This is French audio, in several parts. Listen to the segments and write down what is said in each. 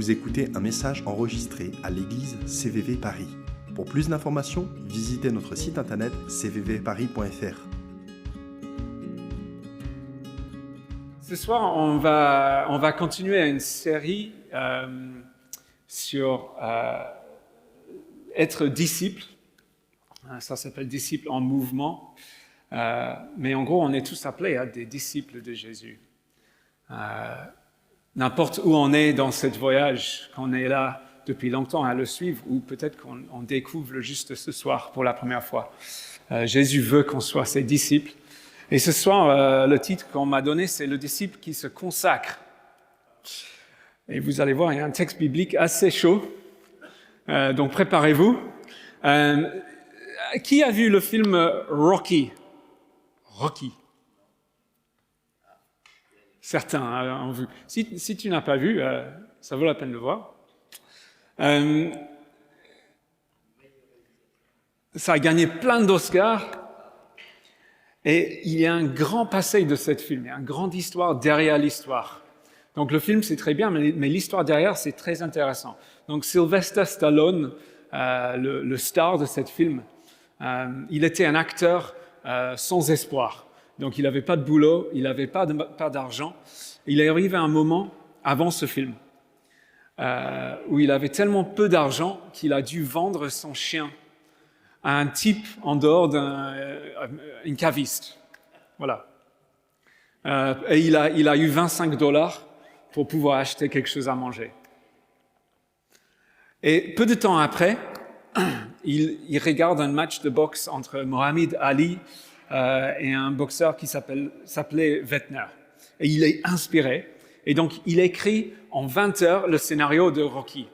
Vous écoutez un message enregistré à l'église CVV Paris. Pour plus d'informations, visitez notre site internet cvvparis.fr. Ce soir, on va continuer une série sur être disciple. Ça s'appelle disciple en mouvement. Mais en gros, on est tous appelés à des disciples de Jésus. N'importe où on est dans ce voyage, qu'on est là depuis longtemps à le suivre, ou peut-être qu'on découvre juste ce soir pour la première fois. Jésus veut qu'on soit ses disciples. Et ce soir, le titre qu'on m'a donné, c'est « Le disciple qui se consacre ». Et vous allez voir, il y a un texte biblique assez chaud, donc préparez-vous. Qui a vu le film Rocky? Rocky. Certains ont vu. Si tu n'as pas vu, ça vaut la peine de voir. Ça a gagné plein d'Oscars. Et il y a un grand passé de ce film, il y a une grande histoire derrière l'histoire. Donc le film, c'est très bien, mais l'histoire derrière, c'est très intéressant. Donc Sylvester Stallone, le star de ce film, il était un acteur sans espoir. Donc il n'avait pas de boulot, il n'avait pas d'argent. Il est arrivé à un moment, avant ce film, où il avait tellement peu d'argent qu'il a dû vendre son chien à un type en dehors d'une caviste. Voilà. Et il a eu $25 pour pouvoir acheter quelque chose à manger. Et peu de temps après, il regarde un match de boxe entre Mohamed Ali et un boxeur qui s'appelait Vetner. Et il est inspiré. Et donc, il écrit en 20 heures le scénario de Rocky.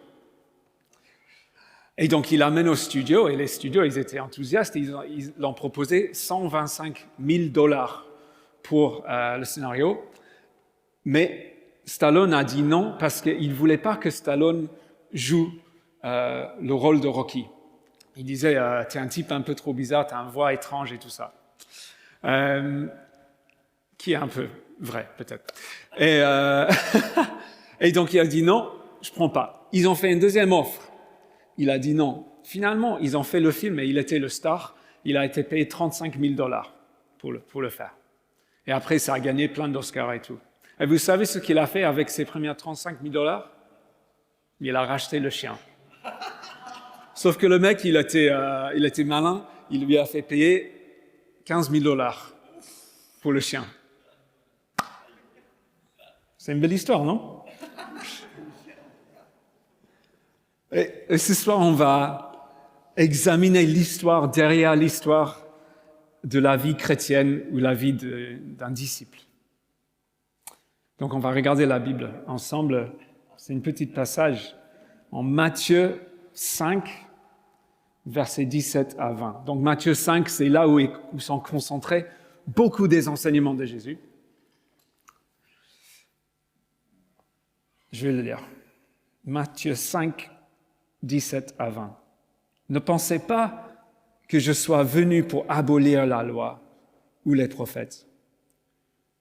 Et donc, il l'amène au studio, et les studios, ils étaient enthousiastes, ils l'ont proposé $125,000 pour le scénario. Mais Stallone a dit non, parce qu'il ne voulait pas que Stallone joue le rôle de Rocky. Il disait, t'es un type un peu trop bizarre, t'as une voix étrange et tout ça. Qui est un peu vrai, peut-être. Et donc, il a dit non, je prends pas. Ils ont fait une deuxième offre. Il a dit non. Finalement, ils ont fait le film et il était le star. Il a été payé $35,000 pour le faire. Et après, ça a gagné plein d'Oscars et tout. Et vous savez ce qu'il a fait avec ses premiers $35,000 ? Il a racheté le chien. Sauf que le mec, il était malin. Il lui a fait payer $15,000 pour le chien. C'est une belle histoire, non ? Et ce soir, on va examiner l'histoire derrière l'histoire de la vie chrétienne ou la vie d'un disciple. Donc, on va regarder la Bible ensemble. C'est un petit passage en Matthieu 5, versets 17 à 20. Donc, Matthieu 5, c'est là où sont concentrés beaucoup des enseignements de Jésus. Je vais le lire. Matthieu 5, 17 à 20. Ne pensez pas que je sois venu pour abolir la loi ou les prophètes.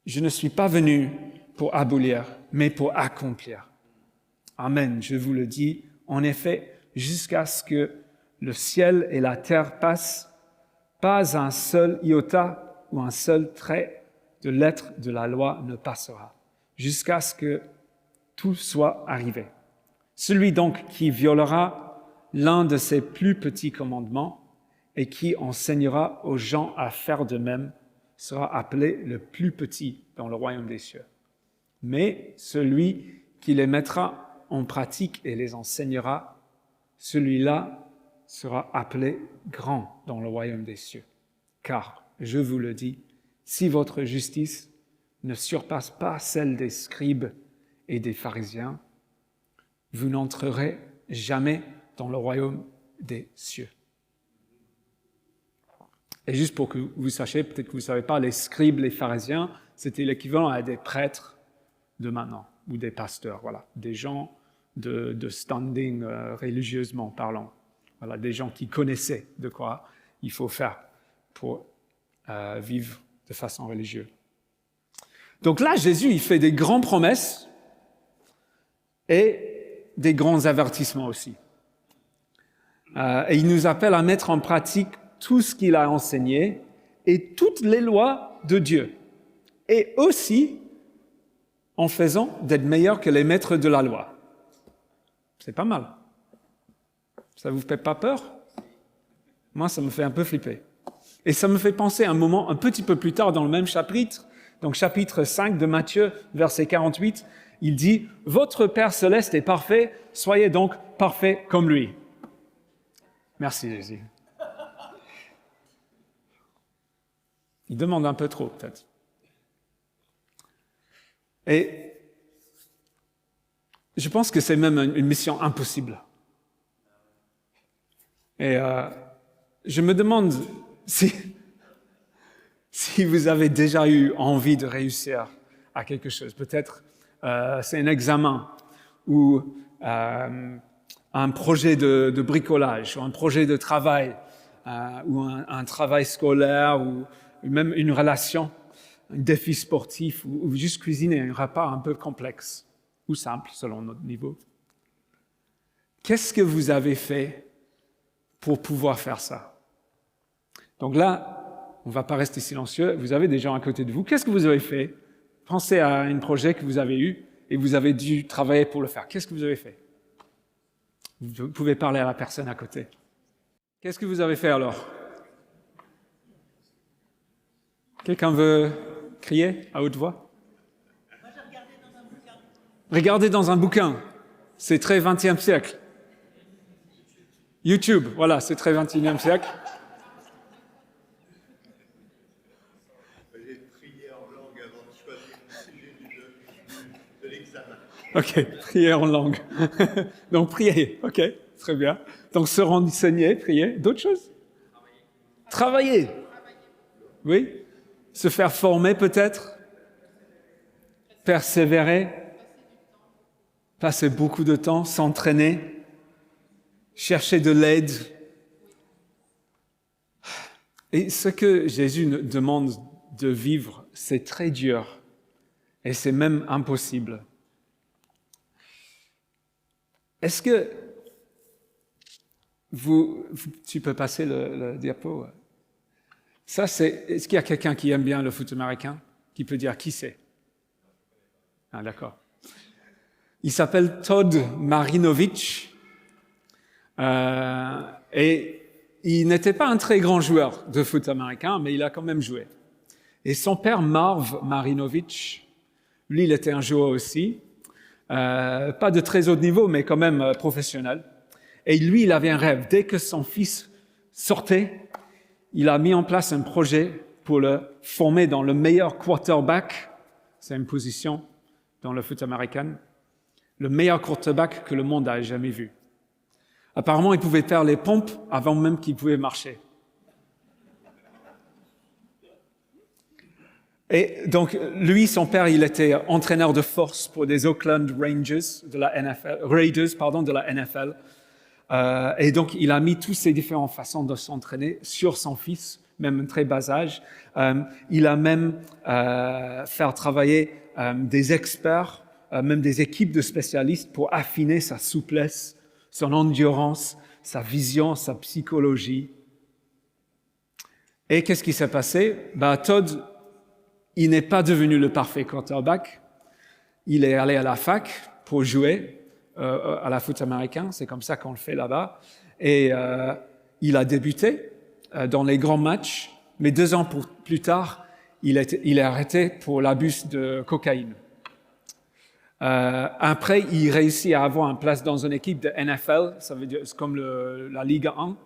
Je ne suis pas venu pour abolir, mais pour accomplir. Amen, je vous le dis. En effet, jusqu'à ce que le ciel et la terre passent, pas un seul iota ou un seul trait de lettre de la loi ne passera, jusqu'à ce que tout soit arrivé. Celui donc qui violera l'un de ces plus petits commandements et qui enseignera aux gens à faire de même sera appelé le plus petit dans le royaume des cieux. Mais celui qui les mettra en pratique et les enseignera, celui-là sera appelé grand dans le royaume des cieux. Car, je vous le dis, si votre justice ne surpasse pas celle des scribes et des pharisiens, vous n'entrerez jamais dans le royaume des cieux. Et juste pour que vous sachiez, peut-être que vous ne savez pas, les scribes, les pharisiens, c'était l'équivalent à des prêtres de maintenant, ou des pasteurs, voilà, des gens de standing religieusement parlant, voilà, des gens qui connaissaient de quoi il faut faire pour vivre de façon religieuse. Donc là, Jésus, il fait des grandes promesses et des grands avertissements aussi. Et il nous appelle à mettre en pratique tout ce qu'il a enseigné et toutes les lois de Dieu. Et aussi en faisant d'être meilleurs que les maîtres de la loi. C'est pas mal. Ça vous fait pas peur? Moi, ça me fait un peu flipper. Et ça me fait penser à un moment un petit peu plus tard dans le même chapitre, donc chapitre 5 de Matthieu, verset 48, il dit « Votre Père céleste est parfait, soyez donc parfaits comme lui. » Merci Jésus. Il demande un peu trop, peut-être. Et je pense que c'est même une mission impossible. Et je me demande si vous avez déjà eu envie de réussir à quelque chose. Peut-être c'est un examen ou un projet de bricolage ou un projet de travail ou un travail scolaire ou même une relation, un défi sportif ou juste cuisiner un repas un peu complexe ou simple selon notre niveau. Qu'est-ce que vous avez fait pour pouvoir faire ça? Donc là, on ne va pas rester silencieux. Vous avez des gens à côté de vous. Qu'est-ce que vous avez fait? Pensez à un projet que vous avez eu et vous avez dû travailler pour le faire. Qu'est-ce que vous avez fait? Vous pouvez parler à la personne à côté. Qu'est-ce que vous avez fait alors? Quelqu'un veut crier à haute voix? Moi, j'ai regardé dans un bouquin. Regardez dans un bouquin. C'est très 20e siècle. YouTube, voilà, c'est très 21e siècle. J'ai prié en langue avant de choisir le sujet de l'examen. Ok, prier en langue. Donc, prier, ok, très bien. Donc, se renseigner, prier. D'autres choses? Travailler. Oui. Se faire former peut-être. Persévérer. Passer beaucoup de temps, s'entraîner. Chercher de l'aide. Et ce que Jésus nous demande de vivre, c'est très dur. Et c'est même impossible. Est-ce que tu peux passer le diapo? Ça, est-ce qu'il y a quelqu'un qui aime bien le foot américain? Qui peut dire qui c'est? Ah, d'accord. Il s'appelle Todd Marinovich. Et il n'était pas un très grand joueur de foot américain, mais il a quand même joué. Et son père, Marv Marinovich, lui, il était un joueur aussi. Pas de très haut niveau, mais quand même professionnel. Et lui, il avait un rêve. Dès que son fils sortait, il a mis en place un projet pour le former dans le meilleur quarterback. C'est une position dans le foot américain. Le meilleur quarterback que le monde a jamais vu. Apparemment, il pouvait faire les pompes avant même qu'il pouvait marcher. Et donc, lui, son père, il était entraîneur de force pour des Oakland Raiders de la NFL. Et donc, il a mis toutes ces différentes façons de s'entraîner sur son fils, même un très bas âge. Il a même fait travailler des experts, même des équipes de spécialistes pour affiner sa souplesse, son endurance, sa vision, sa psychologie. Et qu'est-ce qui s'est passé? Todd, il n'est pas devenu le parfait quarterback. Il est allé à la fac pour jouer à la foot américain. C'est comme ça qu'on le fait là-bas. Et il a débuté dans les grands matchs. Mais 2 ans plus tard, il est arrêté pour l'abus de cocaïne. Après, il réussit à avoir une place dans une équipe de NFL. Ça veut dire c'est comme la Ligue 1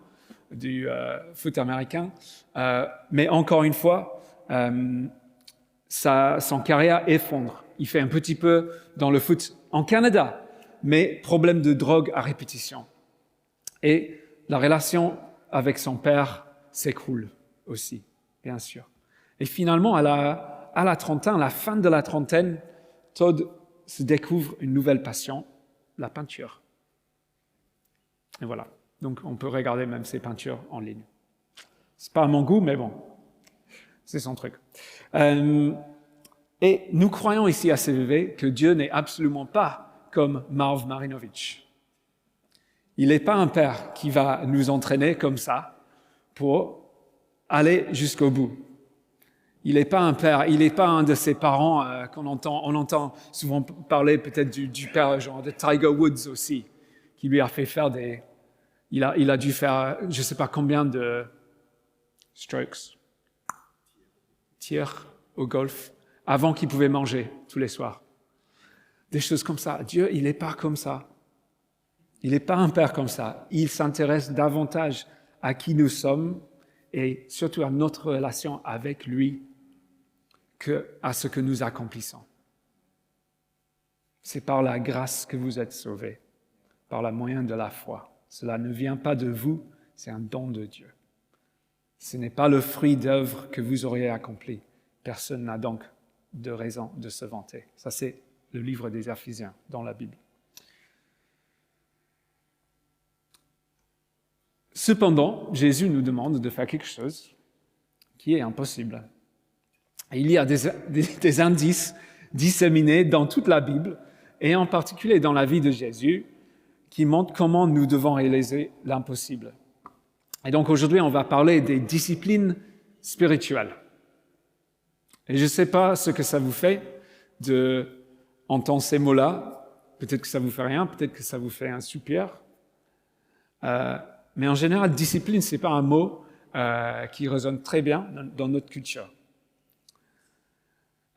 du foot américain. Mais encore une fois, son carrière effondre. Il fait un petit peu dans le foot en Canada, mais problème de drogue à répétition. Et la relation avec son père s'écroule aussi, bien sûr. Et finalement, à la trentaine, à la fin de la trentaine, Todd se découvre une nouvelle passion, la peinture. Et voilà. Donc, on peut regarder même ses peintures en ligne. C'est pas à mon goût, mais bon, c'est son truc. Et nous croyons ici à CVV que Dieu n'est absolument pas comme Marv Marinovich. Il n'est pas un père qui va nous entraîner comme ça pour aller jusqu'au bout. Il n'est pas un père, il n'est pas un de ces parents on entend souvent parler peut-être du père genre de Tiger Woods aussi, qui lui a fait faire il a dû faire je ne sais pas combien de strokes, tirs au golf, avant qu'il pouvait manger tous les soirs. Des choses comme ça. Dieu, il n'est pas comme ça. Il n'est pas un père comme ça. Il s'intéresse davantage à qui nous sommes et surtout à notre relation avec lui qu'à ce que nous accomplissons. C'est par la grâce que vous êtes sauvés, par le moyen de la foi. Cela ne vient pas de vous, c'est un don de Dieu. Ce n'est pas le fruit d'œuvres que vous auriez accompli. Personne n'a donc de raison de se vanter. Ça, c'est le livre des Éphésiens dans la Bible. Cependant, Jésus nous demande de faire quelque chose qui est impossible. Et il y a des indices disséminés dans toute la Bible, et en particulier dans la vie de Jésus, qui montrent comment nous devons réaliser l'impossible. Et donc aujourd'hui, on va parler des disciplines spirituelles. Et je ne sais pas ce que ça vous fait d'entendre ces mots-là. Peut-être que ça ne vous fait rien, peut-être que ça vous fait un soupir. Mais en général, discipline, ce n'est pas un mot qui résonne très bien dans notre culture.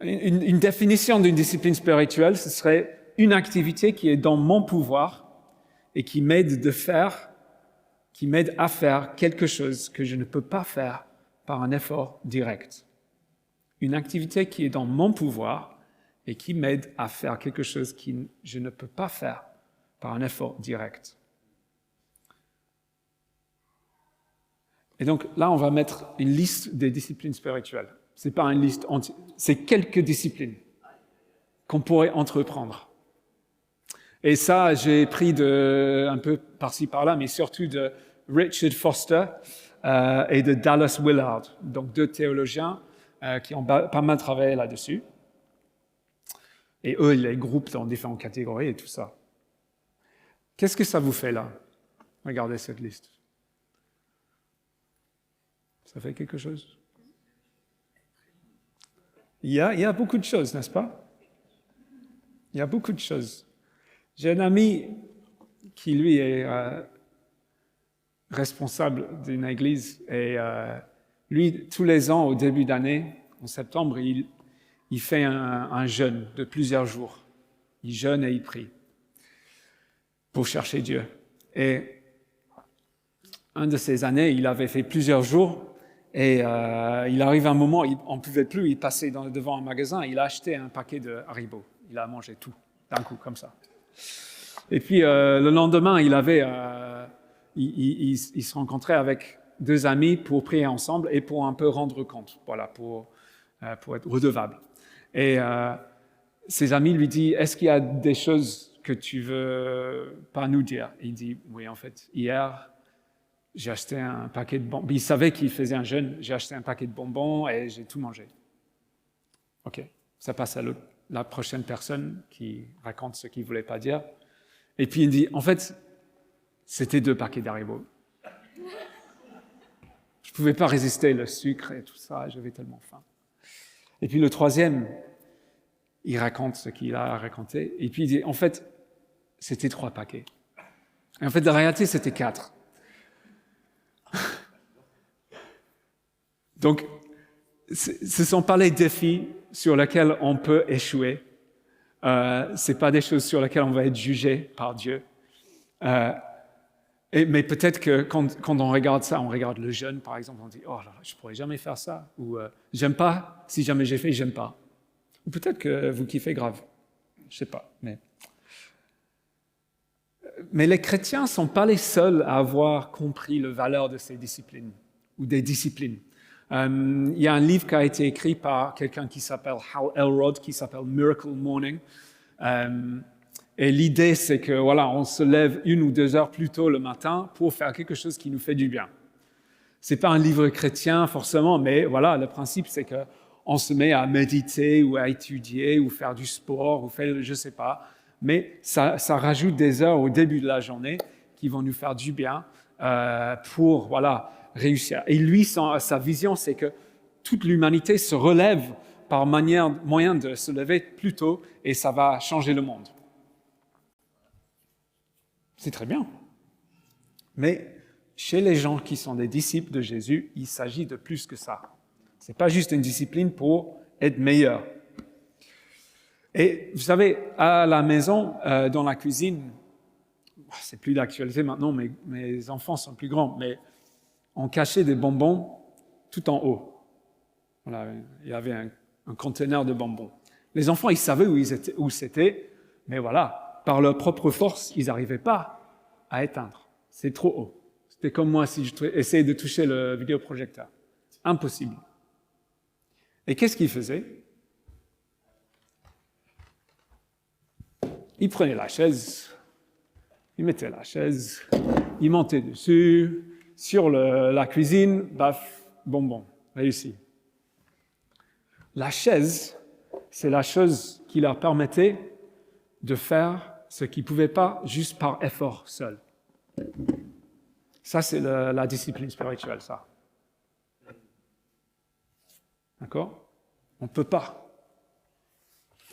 Une définition d'une discipline spirituelle, ce serait une activité qui est dans mon pouvoir et qui m'aide à faire quelque chose que je ne peux pas faire par un effort direct. Une activité qui est dans mon pouvoir et qui m'aide à faire quelque chose que je ne peux pas faire par un effort direct. Et donc là, on va mettre une liste des disciplines spirituelles. Ce n'est pas une liste entière, c'est quelques disciplines qu'on pourrait entreprendre. Et ça, j'ai pris un peu par-ci par-là, mais surtout de Richard Foster et de Dallas Willard, donc deux théologiens qui ont pas mal travaillé là-dessus. Et eux, ils les groupent dans différentes catégories et tout ça. Qu'est-ce que ça vous fait là? Regardez cette liste. Ça fait quelque chose? Il y a beaucoup de choses, n'est-ce pas? Il y a beaucoup de choses. J'ai un ami qui, lui, est responsable d'une église et lui, tous les ans, au début d'année, en septembre, il fait un jeûne de plusieurs jours. Il jeûne et il prie pour chercher Dieu. Et un de ces années, il avait fait plusieurs jours. Et il arrive un moment, on ne pouvait plus, il passait devant un magasin, il a acheté un paquet de Haribo. Il a mangé tout, d'un coup, comme ça. Et puis, le lendemain, il se rencontrait avec deux amis pour prier ensemble et pour un peu rendre compte, voilà, pour être redevable. Et ses amis lui disent, est-ce qu'il y a des choses que tu veux pas nous dire? Et il dit, oui, en fait, hier, j'ai acheté un paquet de bonbons. Il savait qu'il faisait un jeûne. J'ai acheté un paquet de bonbons et j'ai tout mangé. OK. Ça passe à la prochaine personne qui raconte ce qu'il ne voulait pas dire. Et puis il dit, en fait, c'était 2 paquets d'Haribo. Je ne pouvais pas résister le sucre et tout ça. J'avais tellement faim. Et puis le troisième, il raconte ce qu'il a raconté. Et puis il dit, en fait, c'était 3 paquets. Et en fait, la réalité, c'était 4. Donc, ce ne sont pas les défis sur lesquels on peut échouer. Ce n'est pas des choses sur lesquelles on va être jugé par Dieu. Mais peut-être que quand on regarde ça, on regarde le jeûne, par exemple, on dit « Oh là là, je ne pourrais jamais faire ça » ou « J'aime pas, si jamais j'ai fait, j'aime pas ». Ou peut-être que vous kiffez grave. Je ne sais pas. Mais les chrétiens ne sont pas les seuls à avoir compris la valeur de ces disciplines ou des disciplines. Il y a un livre qui a été écrit par quelqu'un qui s'appelle Hal Elrod, qui s'appelle Miracle Morning. Et l'idée, c'est que voilà, on se lève 1 ou 2 heures plus tôt le matin pour faire quelque chose qui nous fait du bien. C'est pas un livre chrétien forcément, mais voilà, le principe, c'est qu'on se met à méditer ou à étudier ou faire du sport ou faire, je sais pas, mais ça rajoute des heures au début de la journée qui vont nous faire du bien pour réussir. Et lui, sa vision, c'est que toute l'humanité se relève par moyen de se lever plus tôt et ça va changer le monde. C'est très bien. Mais chez les gens qui sont des disciples de Jésus, il s'agit de plus que ça. Ce n'est pas juste une discipline pour être meilleur. Et vous savez, à la maison, dans la cuisine, c'est plus d'actualité maintenant, mes enfants sont plus grands, mais on cachait des bonbons tout en haut. Voilà, il y avait un conteneur de bonbons. Les enfants, ils savaient où c'était, mais voilà, par leur propre force, ils n'arrivaient pas à éteindre. C'est trop haut. C'était comme moi si j'essayais de toucher le vidéoprojecteur. Impossible. Et qu'est-ce qu'ils faisaient? Ils prenaient la chaise, ils mettaient la chaise, ils montaient dessus, sur la cuisine, baf, bonbon, réussi. La chaise, c'est la chose qui leur permettait de faire ce qu'ils ne pouvaient pas juste par effort seul. Ça, c'est la discipline spirituelle, ça. D'accord? On ne peut pas.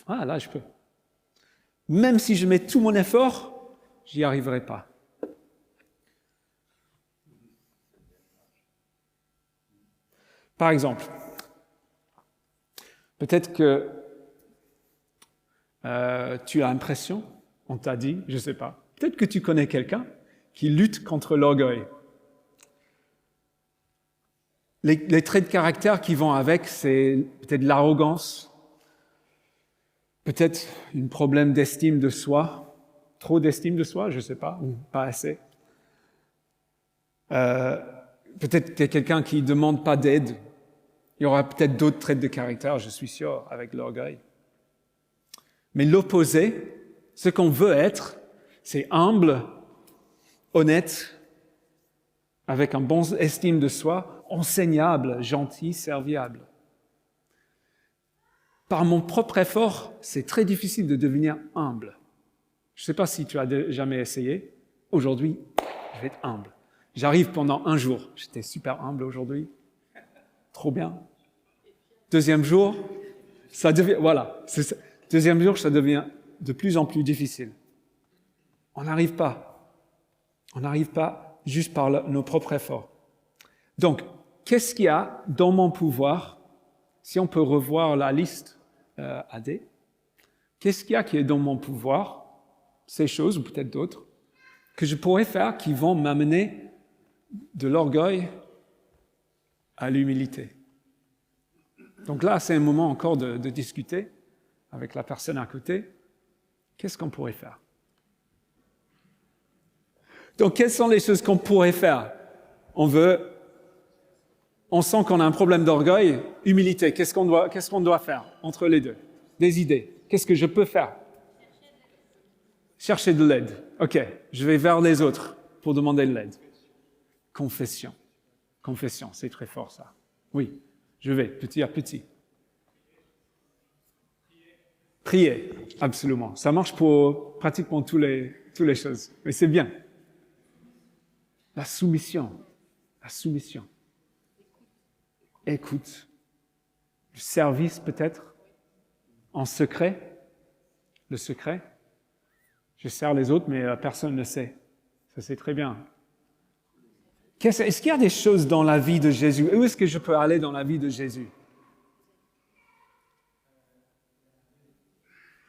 Ah, là, je peux. Même si je mets tout mon effort, j'y arriverai pas. Par exemple, peut-être que tu as l'impression, on t'a dit, je ne sais pas, peut-être que tu connais quelqu'un qui lutte contre l'orgueil. Les traits de caractère qui vont avec, c'est peut-être l'arrogance, peut-être un problème d'estime de soi, trop d'estime de soi, je ne sais pas, ou pas assez. Peut-être que tu es quelqu'un qui ne demande pas d'aide. Il y aura peut-être d'autres traits de caractère, je suis sûr, avec l'orgueil. Mais l'opposé, ce qu'on veut être, c'est humble, honnête, avec un bon estime de soi, enseignable, gentil, serviable. Par mon propre effort, c'est très difficile de devenir humble. Je ne sais pas si tu as jamais essayé. Aujourd'hui, je vais être humble. J'arrive pendant un jour. J'étais super humble aujourd'hui. Trop bien. Deuxième jour, ça devient... Voilà. Deuxième jour, ça devient de plus en plus difficile. On n'arrive pas. On n'arrive pas juste par nos propres efforts. Donc, qu'est-ce qu'il y a dans mon pouvoir, si on peut revoir la liste AD, qu'est-ce qu'il y a qui est dans mon pouvoir, ces choses, ou peut-être d'autres, que je pourrais faire qui vont m'amener de l'orgueil à l'humilité. Donc là, c'est un moment encore de discuter avec la personne à côté. Qu'est-ce qu'on pourrait faire? Donc, quelles sont les choses qu'on pourrait faire? On sent qu'on a un problème d'orgueil, humilité. Qu'est-ce qu'on doit faire entre les deux? Des idées. Qu'est-ce que je peux faire? Chercher de l'aide. OK, je vais vers les autres pour demander de l'aide. Confession. Confession, c'est très fort ça. Oui, je vais petit à petit. Prier, absolument. Ça marche pour pratiquement toutes les choses. Mais c'est bien. La soumission. La soumission. Écoute. Le service peut-être. En secret. Le secret. Je sers les autres, mais personne ne sait. Ça, c'est très bien. Est-ce qu'il y a des choses dans la vie de Jésus? Où est-ce que je peux aller dans la vie de Jésus?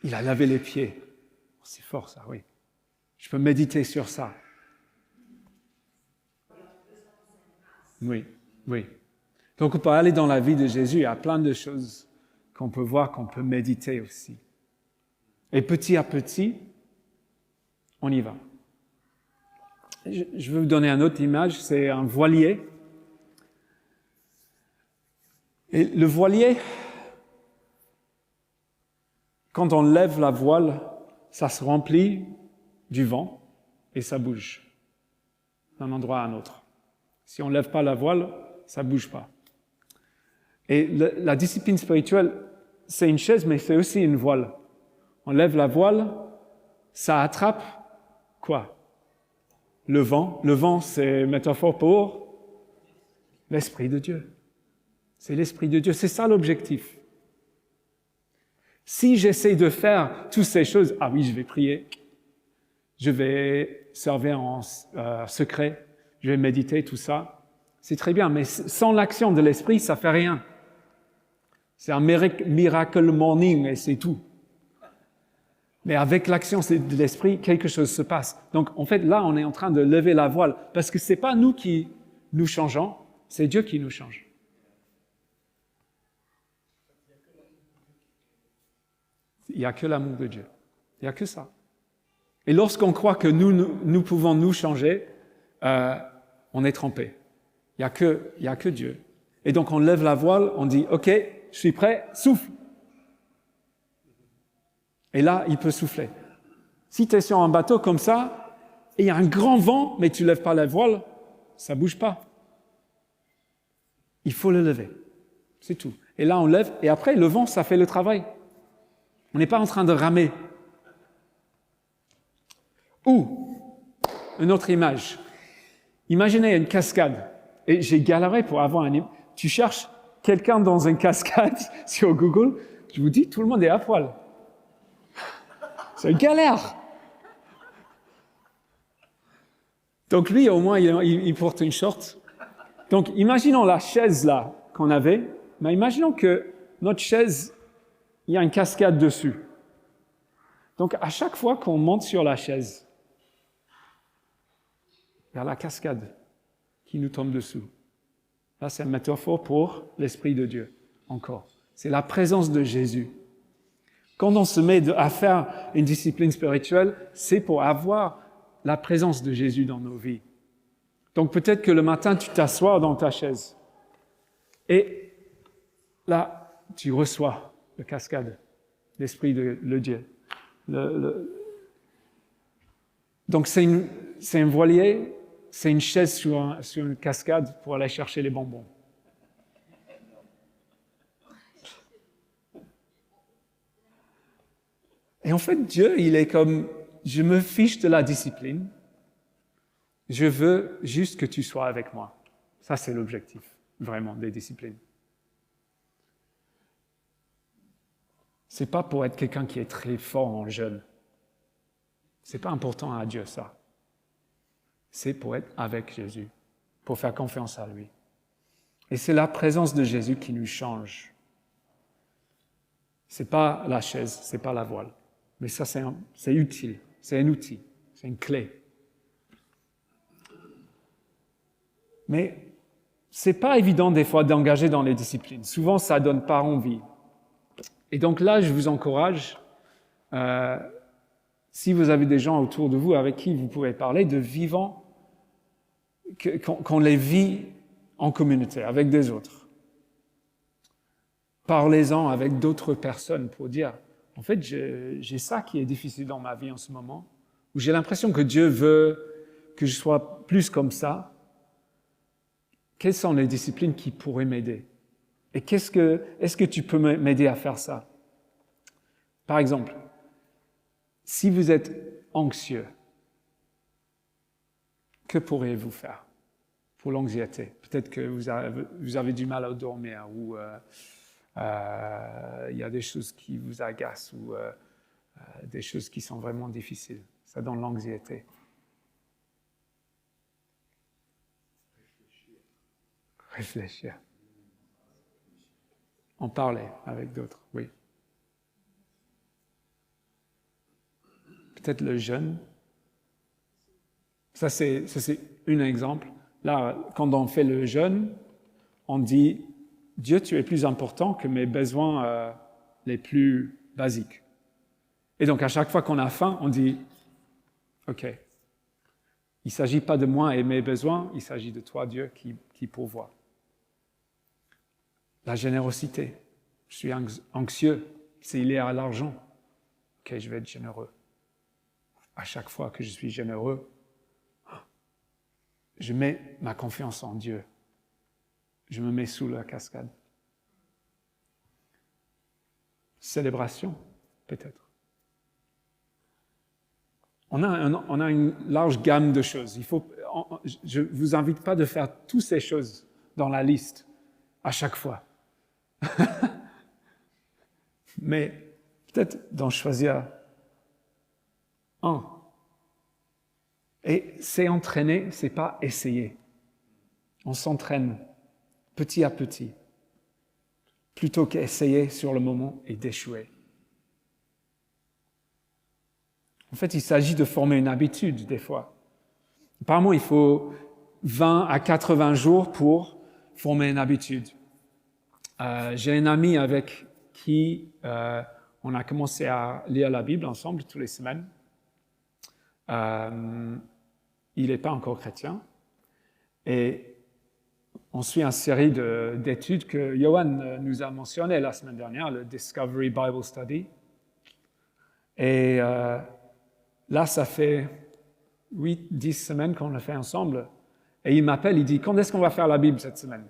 Il a lavé les pieds. C'est fort ça, oui. Je peux méditer sur ça. Oui, oui. Donc on peut aller dans la vie de Jésus. Il y a plein de choses qu'on peut voir, qu'on peut méditer aussi. Et petit à petit, on y va. Je vais vous donner une autre image, c'est un voilier. Et le voilier, quand on lève la voile, ça se remplit du vent et ça bouge d'un endroit à un autre. Si on ne lève pas la voile, ça ne bouge pas. Et la discipline spirituelle, c'est une chaise, mais c'est aussi une voile. On lève la voile ça attrape quoi? Le vent. Le vent, c'est métaphore pour l'Esprit de Dieu. C'est l'Esprit de Dieu. C'est ça l'objectif. Si j'essaie de faire toutes ces choses, ah oui, je vais prier, je vais servir en secret, je vais méditer, tout ça, c'est très bien, mais sans l'action de l'Esprit, ça fait rien. C'est un miracle morning et c'est tout. Mais avec l'action de l'Esprit, quelque chose se passe. Donc, en fait, là, on est en train de lever la voile, parce que c'est pas nous qui nous changeons, c'est Dieu qui nous change. Il n'y a que l'amour de Dieu. Il n'y a que ça. Et lorsqu'on croit que nous pouvons nous changer, on est trompé. Il n'y a que Dieu. Et donc, on lève la voile, on dit, OK, je suis prêt, souffle. Et là, il peut souffler. Si tu es sur un bateau comme ça, et il y a un grand vent, mais tu ne lèves pas la voile, ça ne bouge pas. Il faut le lever. C'est tout. Et là, on lève, et après, le vent, ça fait le travail. On n'est pas en train de ramer. Ou, une autre image. Imaginez une cascade. Et j'ai galéré pour avoir un... Tu cherches quelqu'un dans une cascade sur Google, je vous dis, tout le monde est à poil. C'est une galère. Donc lui, au moins, il porte une short. Donc, imaginons la chaise là qu'on avait, mais imaginons que notre chaise, il y a une cascade dessus. Donc, à chaque fois qu'on monte sur la chaise, il y a la cascade qui nous tombe dessous. Là, c'est une métaphore pour l'Esprit de Dieu, encore. C'est la présence de Jésus. Quand on se met à faire une discipline spirituelle, c'est pour avoir la présence de Jésus dans nos vies. Donc peut-être que le matin, tu t'assois dans ta chaise. Et là, tu reçois la cascade, l'Esprit de Dieu. Donc c'est un voilier, c'est une chaise sur une cascade pour aller chercher les bonbons. Et en fait, Dieu, il est comme, je me fiche de la discipline, je veux juste que tu sois avec moi. Ça, c'est l'objectif, vraiment, des disciplines. C'est pas pour être quelqu'un qui est très fort en jeûne. C'est pas important à Dieu, ça. C'est pour être avec Jésus, pour faire confiance à lui. Et c'est la présence de Jésus qui nous change. C'est pas la chaise, c'est pas la voile. Mais ça, c'est utile, c'est un outil, c'est une clé. Mais c'est pas évident des fois d'engager dans les disciplines. Souvent, ça donne pas envie. Et donc là, je vous encourage, si vous avez des gens autour de vous avec qui vous pouvez parler, de vivant, qu'on les vit en communauté, avec des autres. Parlez-en avec d'autres personnes pour dire, en fait, j'ai ça qui est difficile dans ma vie en ce moment, où j'ai l'impression que Dieu veut que je sois plus comme ça. Quelles sont les disciplines qui pourraient m'aider? Et est-ce que tu peux m'aider à faire ça? Par exemple, si vous êtes anxieux, que pourriez-vous faire pour l'anxiété? Peut-être que vous avez du mal à dormir ou il y a des choses qui vous agacent ou des choses qui sont vraiment difficiles. Ça donne l'anxiété. Réfléchir. En parler avec d'autres, oui. Peut-être le jeûne. Ça, c'est un exemple. Là, quand on fait le jeûne, on dit « Dieu, tu es plus important que mes besoins les plus basiques. » Et donc, à chaque fois qu'on a faim, on dit « OK, il ne s'agit pas de moi et mes besoins, il s'agit de toi, Dieu, qui pourvoit. » La générosité. Je suis anxieux, c'est lié à l'argent. OK, je vais être généreux. À chaque fois que je suis généreux, je mets ma confiance en Dieu. Je me mets sous la cascade. Célébration, peut-être. on a une large gamme de choses. Je ne vous invite pas de faire toutes ces choses dans la liste à chaque fois. Mais peut-être d'en choisir un. Et c'est entraîner, c'est pas essayer. On s'entraîne petit à petit, plutôt qu'essayer sur le moment et d'échouer. En fait, il s'agit de former une habitude, des fois. Apparemment, il faut 20 à 80 jours pour former une habitude. J'ai un ami avec qui on a commencé à lire la Bible ensemble toutes les semaines. Il n'est pas encore chrétien. Et on suit une série d'études que Johan nous a mentionnées la semaine dernière, le Discovery Bible Study. Et là, ça fait 8-10 semaines qu'on l'a fait ensemble. Et il m'appelle, il dit, quand est-ce qu'on va faire la Bible cette semaine?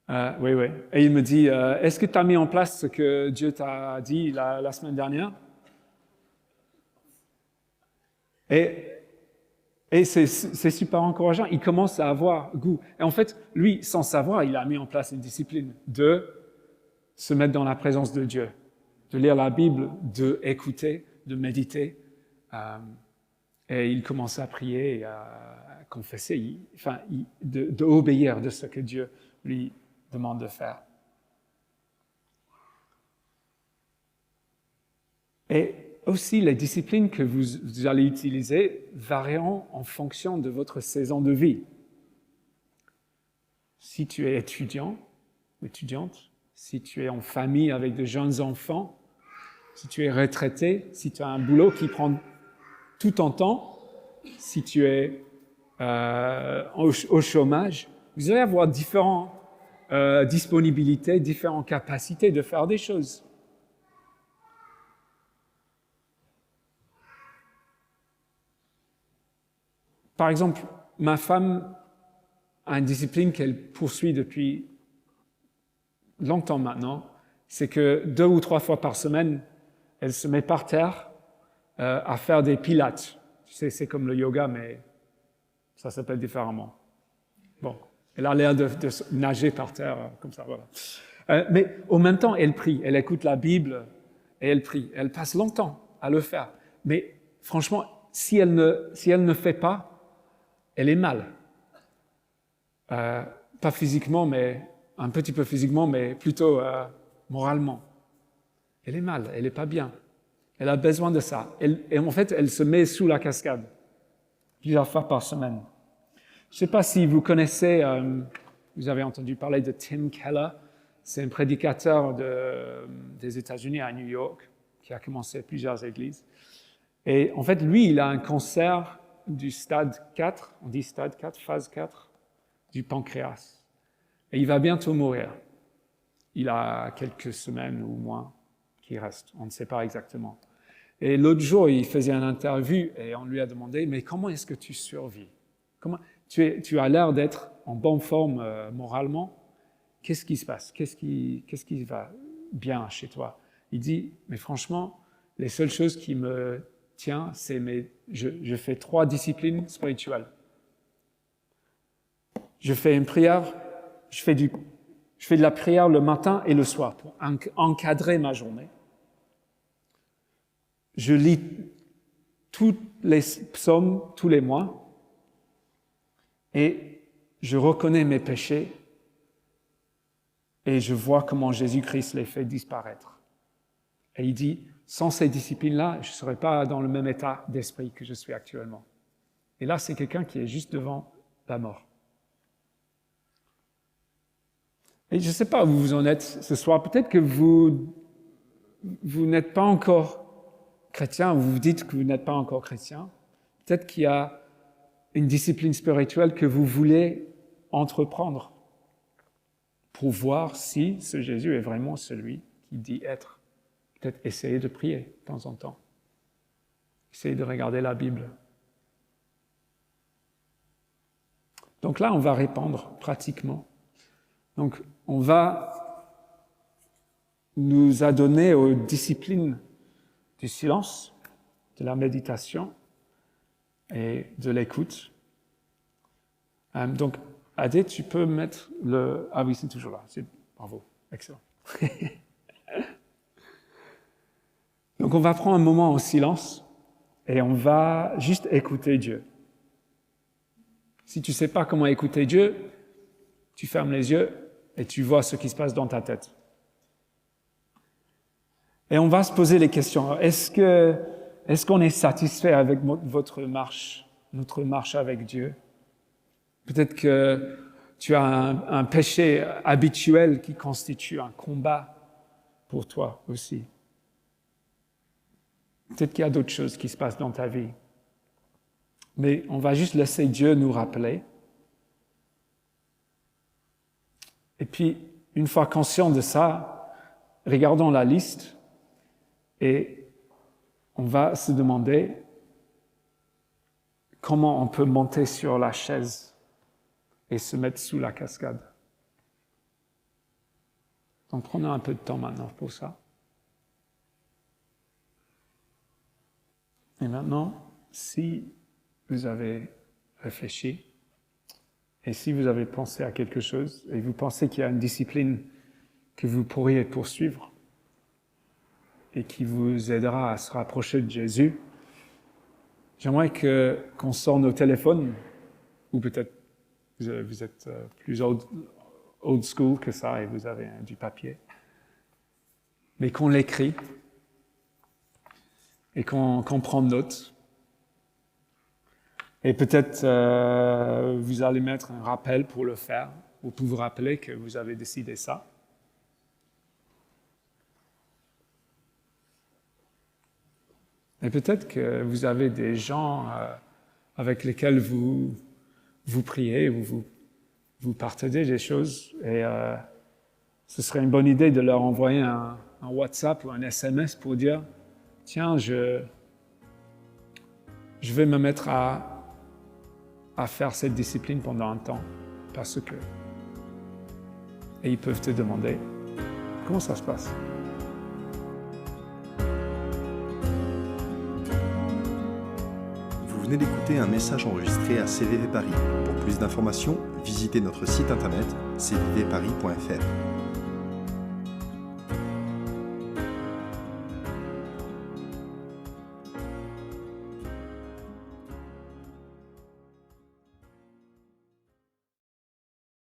Oui. Et il me dit, est-ce que tu as mis en place ce que Dieu t'a dit la semaine dernière? Et c'est super encourageant. Il commence à avoir goût. Et en fait, lui, sans savoir, il a mis en place une discipline de se mettre dans la présence de Dieu, de lire la Bible, d'écouter, de méditer. Et il commence à prier et à confesser, d'obéir de ce que Dieu lui demande de faire. Et aussi, les disciplines que vous allez utiliser varieront en fonction de votre saison de vie. Si tu es étudiant, étudiante, si tu es en famille avec de jeunes enfants, si tu es retraité, si tu as un boulot qui prend tout ton temps, si tu es au chômage, vous allez avoir différentes disponibilités, différentes capacités de faire des choses. Par exemple, ma femme a une discipline qu'elle poursuit depuis longtemps maintenant, c'est que 2 ou 3 fois par semaine, elle se met par terre à faire des pilates. Tu sais, c'est comme le yoga, mais ça s'appelle différemment. Bon, elle a l'air de nager par terre, comme ça, voilà. Mais en même temps, elle prie, elle écoute la Bible et elle prie. Elle passe longtemps à le faire. Mais franchement, si elle ne fait pas, elle est mal. Pas physiquement, mais un petit peu physiquement, mais plutôt moralement. Elle est mal, elle n'est pas bien. Elle a besoin de ça. Et en fait, elle se met sous la cascade plusieurs fois par semaine. Je ne sais pas si vous connaissez, vous avez entendu parler de Tim Keller. C'est un prédicateur des États-Unis à New York qui a commencé plusieurs églises. Et en fait, lui, il a un cancer du stade 4, on dit stade 4, phase 4, du pancréas. Et il va bientôt mourir. Il a quelques semaines ou moins qui restent, on ne sait pas exactement. Et l'autre jour, il faisait une interview et on lui a demandé « Mais comment est-ce que tu survis? Tu as l'air d'être en bonne forme moralement. Qu'est-ce qui se passe? Qu'est-ce qui va bien chez toi ?» Il dit « Mais franchement, les seules choses qui me tiennent, c'est je fais 3 disciplines spirituelles. Je fais une prière, je fais de la prière le matin et le soir pour encadrer ma journée. Je lis tous les psaumes tous les mois et je reconnais mes péchés et je vois comment Jésus-Christ les fait disparaître. » Et il dit, sans ces disciplines-là, je ne serais pas dans le même état d'esprit que je suis actuellement. Et là, c'est quelqu'un qui est juste devant la mort. Et je ne sais pas où vous en êtes ce soir. Peut-être que vous n'êtes pas encore chrétien, ou vous dites que vous n'êtes pas encore chrétien. Peut-être qu'il y a une discipline spirituelle que vous voulez entreprendre pour voir si ce Jésus est vraiment celui qui dit être. Peut-être essayer de prier de temps en temps. Essayer de regarder la Bible. Donc là, on va répondre pratiquement. Donc, on va nous adonner aux disciplines du silence, de la méditation et de l'écoute. Donc, Adé, tu peux mettre le... Ah oui, c'est toujours là. Bravo, excellent. Donc, on va prendre un moment en silence et on va juste écouter Dieu. Si tu ne sais pas comment écouter Dieu, tu fermes les yeux et tu vois ce qui se passe dans ta tête. Et on va se poser les questions. Est-ce qu'on est satisfait avec notre marche avec Dieu? Peut-être que tu as un péché habituel qui constitue un combat pour toi aussi. Peut-être qu'il y a d'autres choses qui se passent dans ta vie. Mais on va juste laisser Dieu nous rappeler. Et puis, une fois conscient de ça, regardons la liste et on va se demander comment on peut monter sur la chaise et se mettre sous la cascade. Donc, prenons un peu de temps maintenant pour ça. Et maintenant, si vous avez réfléchi et si vous avez pensé à quelque chose et vous pensez qu'il y a une discipline que vous pourriez poursuivre et qui vous aidera à se rapprocher de Jésus, j'aimerais qu'on sorte nos téléphones, ou peut-être vous êtes plus old school que ça et vous avez du papier, mais qu'on l'écrit et qu'on prend note. Et peut-être vous allez mettre un rappel pour le faire, ou pour vous rappeler que vous avez décidé ça. Et peut-être que vous avez des gens avec lesquels vous priez, ou vous partagez des choses, et ce serait une bonne idée de leur envoyer un WhatsApp ou un SMS pour dire « Tiens, je vais me mettre à faire cette discipline pendant un temps, parce que... » Et ils peuvent te demander « Comment ça se passe ?» Vous venez d'écouter un message enregistré à CVV Paris. Pour plus d'informations, visitez notre site internet cvvparis.fr.